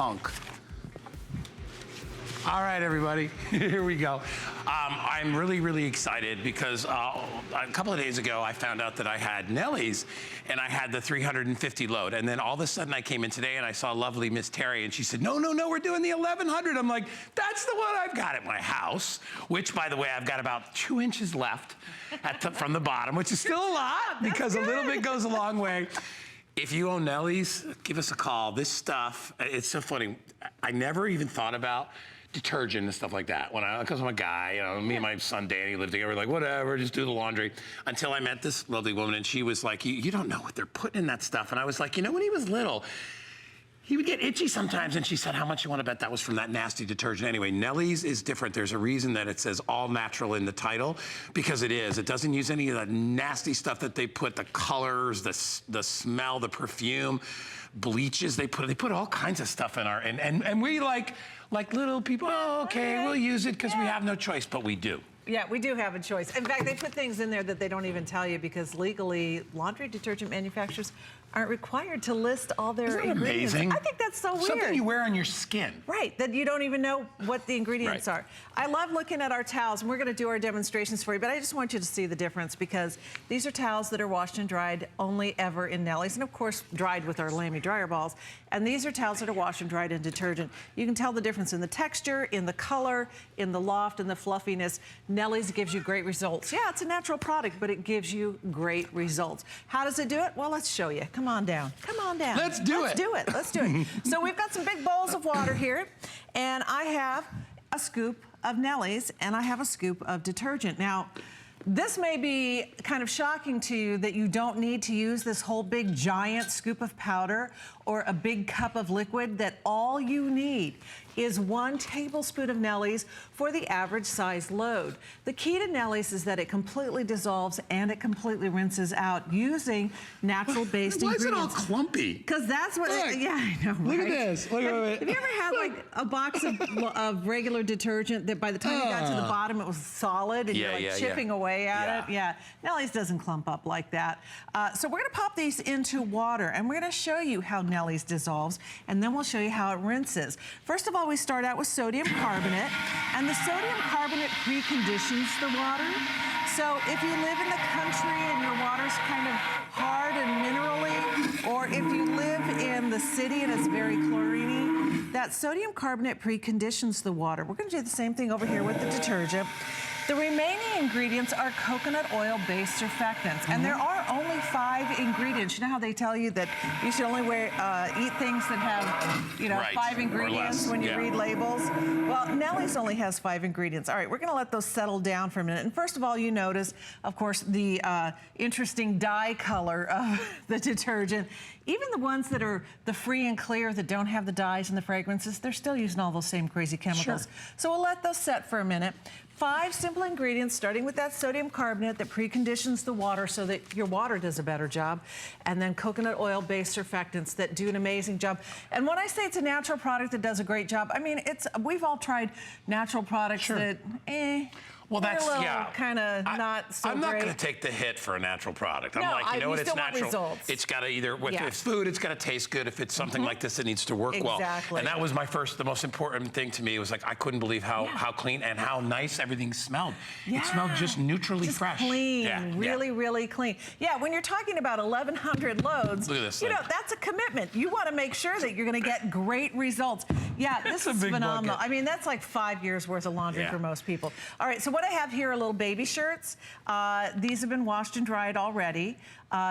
Punk. All right, everybody, here we go. I'm really excited because a couple of days ago, I found out that I had Nellie's and I had the 350 load. And then all of a sudden I came in today and I saw lovely Miss Terry and she said, no, we're doing the 1100. I'm like, that's the one I've got at my house, which by the way, I've got about 2 inches left from the bottom, which is still a lot because a little bit goes a long way. If you own Nellie's, give us a call. This stuff, it's so funny. I never even thought about detergent and stuff like that. Because I'm a guy, you know, me and my son Danny lived together, we're like, whatever, just do the laundry. Until I met this lovely woman and she was like, you don't know what they're putting in that stuff. And I was like, you know, when he was little, he would get itchy sometimes, and she said, how much you want to bet that was from that nasty detergent? Anyway, Nellie's is different. There's a reason that it says all natural in the title, because it is. It doesn't use any of the nasty stuff that they put, the colors, the smell, the perfume, bleaches. They put all kinds of stuff in our, and we like little people, oh, okay, we'll use it because we have no choice, but we do. Yeah, we do have a choice. In fact, they put things in there that they don't even tell you because legally, laundry detergent manufacturers aren't required to list all their ingredients. Amazing? I think that's so weird. Something you wear on your skin. Right, that you don't even know what the ingredients are. I love looking at our towels, and we're gonna do our demonstrations for you, but I just want you to see the difference because these are towels that are washed and dried only ever in Nellie's, and of course, dried with our Lamy dryer balls. And these are towels that are washed and dried in detergent. You can tell the difference in the texture, in the color, in the loft, and the fluffiness. Nellie's gives you great results. Yeah, it's a natural product, but it gives you great results. How does it do it? Well, let's show you. Come on down. Come on down. Let's do it. Let's do it. So we've got some big bowls of water here, and I have a scoop of Nellie's, and I have a scoop of detergent. Now, this may be kind of shocking to you that you don't need to use this whole big giant scoop of powder or a big cup of liquid, that all you need is 1 tablespoon of Nellie's for the average size load. The key to Nellie's is that it completely dissolves and it completely rinses out using natural-based ingredients. Why is it all clumpy? Because that's what, yeah, I know, right? Look at this. Look at it. Have you ever had like a box of regular detergent that by the time you got to the bottom, it was solid and you're like chipping away at it? Yeah, Nellie's doesn't clump up like that. So we're gonna pop these into water and we're gonna show you how Nellie's dissolves, and then we'll show you how it rinses. First of all, we start out with sodium carbonate, and the sodium carbonate preconditions the water. So if you live in the country and your water's kind of hard and minerally, or if you live in the city and it's very chlorine-y, that sodium carbonate preconditions the water. We're gonna do the same thing over here with the detergent. The remaining ingredients are coconut oil-based surfactants, and there are only 5 ingredients. You know how they tell you that you should only eat things that have, you know, 5 ingredients when you read labels? Well, Nellie's only has 5 ingredients. All right, we're gonna let those settle down for a minute. And first of all, you notice, of course, the interesting dye color of the detergent. Even the ones that are the free and clear that don't have the dyes and the fragrances, they're still using all those same crazy chemicals. So we'll let those set for a minute. 5 simple ingredients, starting with that sodium carbonate that preconditions the water so that your water does a better job, and then coconut oil-based surfactants that do an amazing job. And when I say it's a natural product that does a great job, I mean, we've all tried natural products that, well, that's, kind of not so I'm not great. going to take the hit for a natural product. I'm No, like, you know what, it's natural. Results. It's got to either, if it's food, it's got to taste good. If it's something like this, it needs to work well. And that was the most important thing to me. It was like, I couldn't believe how clean and how nice everything smelled. It smelled just neutrally fresh. Clean, really clean. Yeah, when you're talking about 1,100 loads, look at this you know, that's a commitment. You want to make sure that you're going to get great results. Yeah, this is phenomenal. I mean, that's like 5 years worth of laundry for most people. All right, so what I have here are little baby shirts. These have been washed and dried already.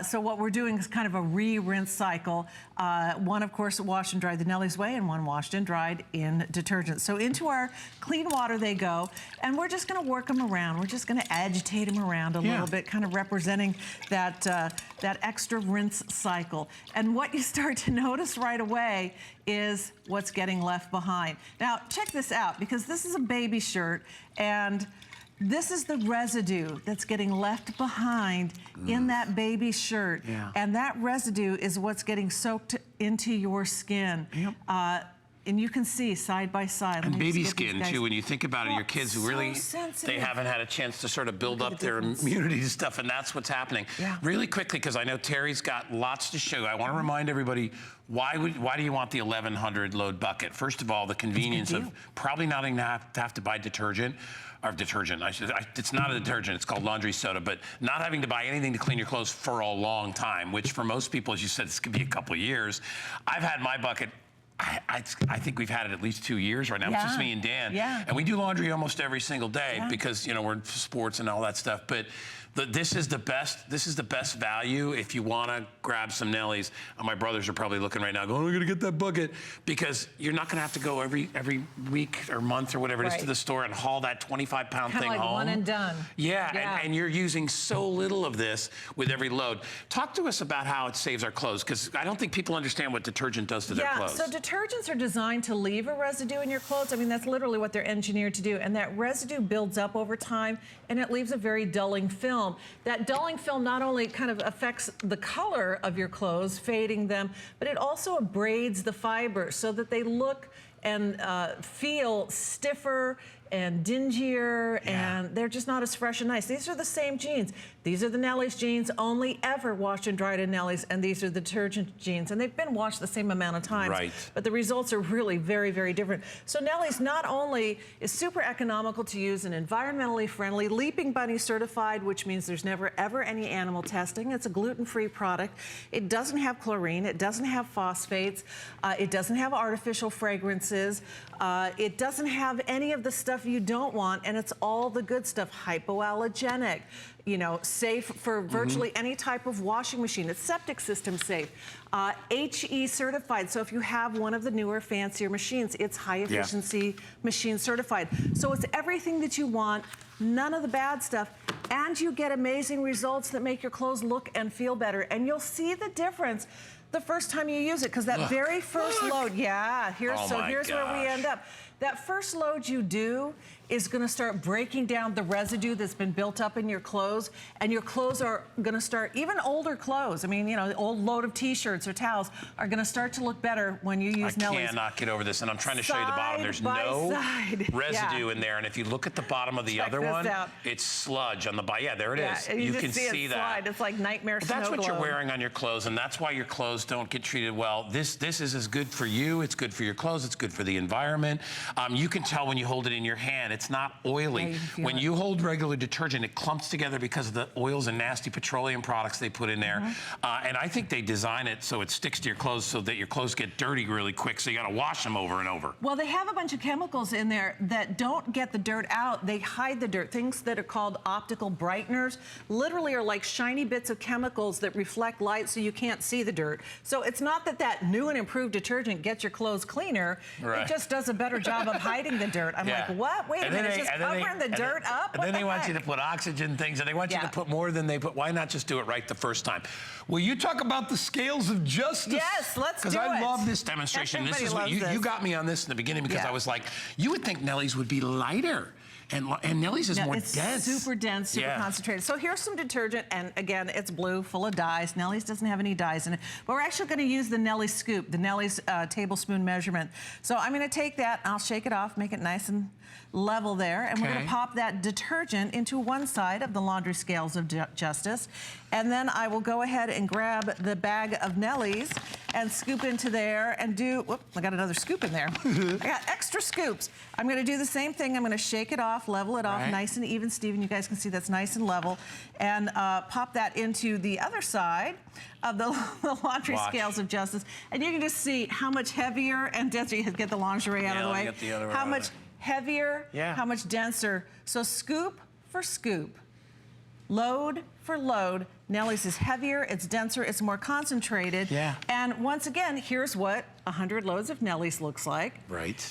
So what we're doing is kind of a re-rinse cycle. One, of course, washed and dried the Nellie's way, and one washed and dried in detergent. So into our clean water they go, and we're just gonna work them around. We're just gonna agitate them around a little bit, kind of representing that, that extra rinse cycle. And what you start to notice right away is what's getting left behind. Now, check this out, because this is a baby shirt, and this is the residue that's getting left behind in that baby shirt. And that residue is what's getting soaked into your skin. And you can see side by side. And baby skin, too, when you think about it, your kids who really, they haven't had a chance to sort of build up their immunity to stuff, and that's what's happening. Yeah. Really quickly, because I know Terry's got lots to show. I want to remind everybody, why do you want the 1,100 load bucket? First of all, the convenience of probably not having to have to buy detergent. It's not a detergent, it's called laundry soda, but not having to buy anything to clean your clothes for a long time, which for most people, as you said, this could be a couple of years. I've had my bucket, I think we've had it at least 2 years right now. It's just me and Dan. Yeah. And we do laundry almost every single day because, you know, we're in sports and all that stuff. But this is the best value if you want to grab some Nellies. My brothers are probably looking right now going, I'm going to get that bucket, because you're not going to have to go every week or month or whatever it is to the store and haul that 25-pound thing like home. One and done. Yeah. And you're using so little of this with every load. Talk to us about how it saves our clothes, because I don't think people understand what detergent does to their clothes. So detergents are designed to leave a residue in your clothes. I mean, that's literally what they're engineered to do. And that residue builds up over time, and it leaves a very dulling film. That dulling film not only kind of affects the color of your clothes, fading them, but it also abrades the fibers so that they look and feel stiffer and dingier, and they're just not as fresh and nice. These are the same jeans. These are the Nellie's jeans, only ever washed and dried in Nellie's, and these are the detergent jeans, and they've been washed the same amount of times, but the results are really very, very different. So Nellie's not only is super economical to use and environmentally friendly, Leaping Bunny certified, which means there's never ever any animal testing. It's a gluten-free product. It doesn't have chlorine. It doesn't have phosphates. It doesn't have artificial fragrances. It doesn't have any of the stuff you don't want, and it's all the good stuff. Hypoallergenic, you know, safe for virtually any type of washing machine. It's septic system safe. HE certified, so if you have one of the newer, fancier machines, it's high efficiency machine certified. So it's everything that you want, none of the bad stuff, and you get amazing results that make your clothes look and feel better. And you'll see the difference the first time you use it, because that very first load, here's where we end up. That first load you do is going to start breaking down the residue that's been built up in your clothes, and your clothes are going to start, even older clothes, I mean, you know, the old load of t-shirts or towels are going to start to look better when you use Nellie's. I cannot get over this, and I'm trying to show you the bottom. There's no residue in there, and if you look at the bottom of the other one, it's sludge on the bottom. Yeah, there it is. You can see that. Slide. It's like nightmare snow That's what globe. you're wearing on your clothes, and that's why your clothes don't get treated well. This is as good for you. It's good for your clothes. It's good for the environment. You can tell when you hold it in your hand, it's not oily. When you hold regular detergent, it clumps together because of the oils and nasty petroleum products they put in there. And I think they design it so it sticks to your clothes so that your clothes get dirty really quick, so you got to wash them over and over. Well, they have a bunch of chemicals in there that don't get the dirt out. They hide the dirt. Things that are called optical brighteners literally are like shiny bits of chemicals that reflect light so you can't see the dirt. So it's not that new and improved detergent gets your clothes cleaner. It just does a better job of hiding the dirt. I'm like, what? Wait a minute, it's just covering the dirt up? And then they want you to put oxygen things, and they want you to put more than they put. Why not just do it right the first time? Will you talk about the scales of justice? Yes, let's do it. Because I love this demonstration. This is what you got me on this in the beginning, because I was like, you would think Nellie's would be lighter. And Nellie's is more dense. It's super dense, super concentrated. So here's some detergent, and again, it's blue, full of dyes. Nellie's doesn't have any dyes in it. But we're actually going to use the Nellie scoop, the Nellie's tablespoon measurement. So I'm going to take that, I'll shake it off, make it nice and level there, and we're going to pop that detergent into one side of the laundry scales of justice. And then I will go ahead and grab the bag of Nellie's and scoop into there and do, whoop, I got another scoop in there. I got extra scoops. I'm going to do the same thing. I'm going to shake it off, level it off, nice and even, Stephen. You guys can see that's nice and level. And pop that into the other side of the laundry scales of justice. And you can just see how much heavier and denser, you get the lingerie out of the way. Get the other how much heavier, how much denser. So scoop for scoop, load for load, Nellie's is heavier, it's denser, it's more concentrated. And once again, here's what 100 loads of Nellie's looks like.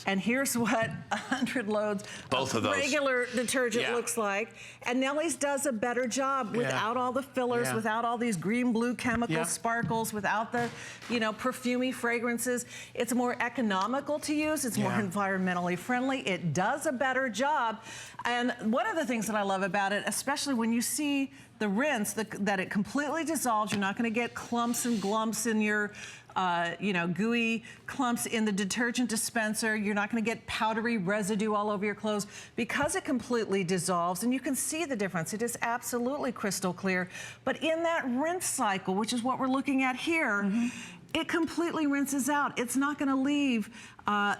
And here's what 100 loads of regular detergent looks like. And Nellie's does a better job without all the fillers, without all these green, blue chemical sparkles, without the, you know, perfumey fragrances. It's more economical to use. It's more environmentally friendly. It does a better job. And one of the things that I love about it, especially when you see the rinse, that it completely dissolves. You're not going to get clumps and glumps in your you know, gooey clumps in the detergent dispenser. You're not going to get powdery residue all over your clothes because it completely dissolves, and you can see the difference. It is absolutely crystal clear. But in that rinse cycle, which is what we're looking at here, it completely rinses out. It's not going to leave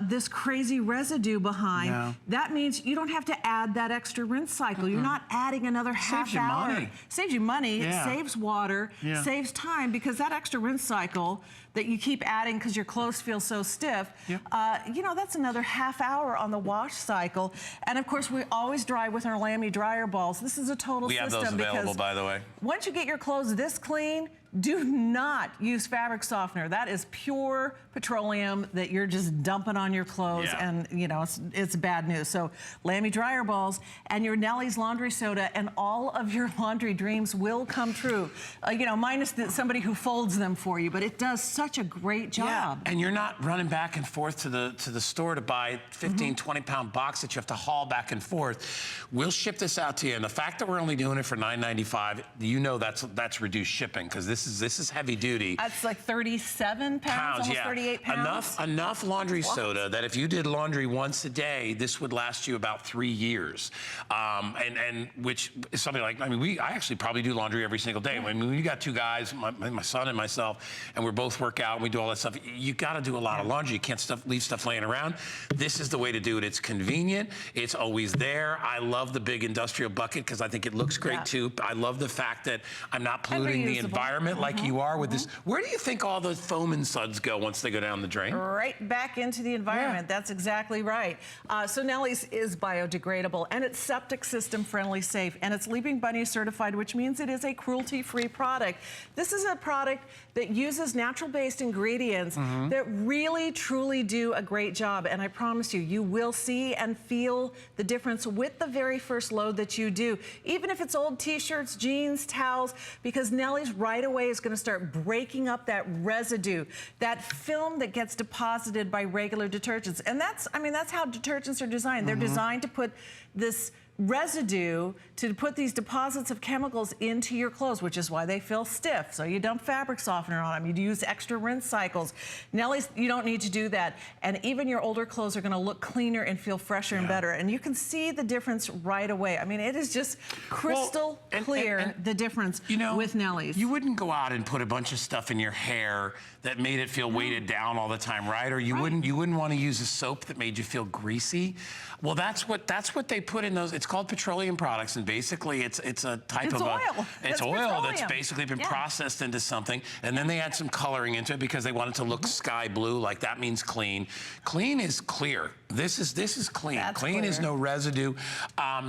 this crazy residue behind. No. That means you don't have to add that extra rinse cycle. You're not adding another half hour. Money. Saves you money. Yeah. It saves water. Yeah. Saves time, because that extra rinse cycle that you keep adding because your clothes feel so stiff, you know, that's another half hour on the wash cycle. And of course, we always dry with our Lamy dryer balls. This is a total system. We have those available, by the way. Once you get your clothes this clean, do not use fabric softener. That is pure petroleum that you're just dumping on your clothes, and you know, it's bad news. So Lamy dryer balls and your Nellie's laundry soda, and all of your laundry dreams will come true. You know, minus somebody who folds them for you, but it does such a great job. Yeah, and you're not running back and forth to the store to buy 15, 20-pound box that you have to haul back and forth. We'll ship this out to you, and the fact that we're only doing it for $9.95, you know that's reduced shipping, because this is heavy duty. That's like 37 pounds, almost 38 pounds. Enough laundry soda that if you did laundry once a day, this would last you about 3 years. And which is something like, I mean, I actually probably do laundry every single day. I mean, when you got two guys, my son and myself, and we both work out and we do all that stuff, you got to do a lot of laundry. You can't leave stuff laying around. This is the way to do it. It's convenient. It's always there. I love the big industrial bucket because I think it looks great too. I love the fact that I'm not polluting the environment like you are with this. Where do you think all those foam and suds go once they go down the drain? Right back into the environment. That's exactly right. So Nellie's is biodegradable, and it's septic system friendly, safe, and it's Leaping Bunny certified, which means it is a cruelty-free product. This is a product that uses natural-based ingredients that really, truly do a great job, and I promise you, you will see and feel the difference with the very first load that you do, even if it's old t-shirts, jeans, towels, because Nellie's right away is going to start breaking up that residue, that film that gets deposited by regular detergents. And that's, I mean, that's how detergents are designed. They're designed to put this residue, to put these deposits of chemicals into your clothes, which is why they feel stiff. So you dump fabric softener on them. You use extra rinse cycles. Nellie's, you don't need to do that. And even your older clothes are going to look cleaner and feel fresher and better. And you can see the difference right away. I mean, it is just crystal clear, the difference, you know, with Nellie's. You wouldn't go out and put a bunch of stuff in your hair that made it feel weighted down all the time, right? Or you wouldn't want to use a soap that made you feel greasy. Well, that's what they put in those. It's called petroleum products, and basically it's a type of oil. It's oil that's basically been processed into something, and then they add some coloring into it because they want it to look sky blue, like that means clean. Clean is clear. This is clean. That's clean is no residue.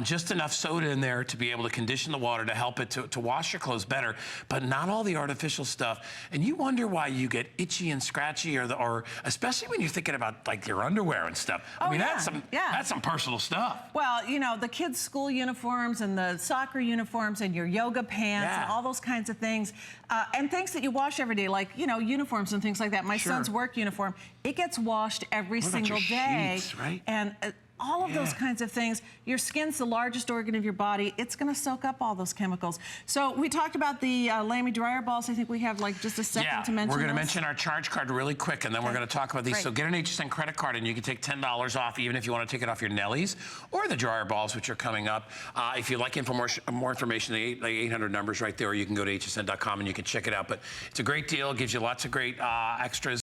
Just enough soda in there to be able to condition the water to help it to wash your clothes better, but not all the artificial stuff. And you wonder why you get itchy and scratchy, or especially when you're thinking about like your underwear and stuff. I mean, that's some personal stuff. Well, you know, the kids' school uniforms and the soccer uniforms and your yoga pants and all those kinds of things, and things that you wash every day, like, you know, uniforms and things like that. My son's work uniform, it gets washed every single day. Sheets, right? And all of those kinds of things. Your skin's the largest organ of your body. It's going to soak up all those chemicals. So we talked about the Lamy dryer balls. I think we have like just a second to mention we're going to those. mention our charge card really quick, and then we're going to talk about these. So get an HSN credit card, and you can take $10 off, even if you want to take it off your Nellies or the dryer balls, which are coming up. If you'd like more information, the 800 numbers right there, or you can go to hsn.com and you can check it out. But it's a great deal. It gives you lots of great extras.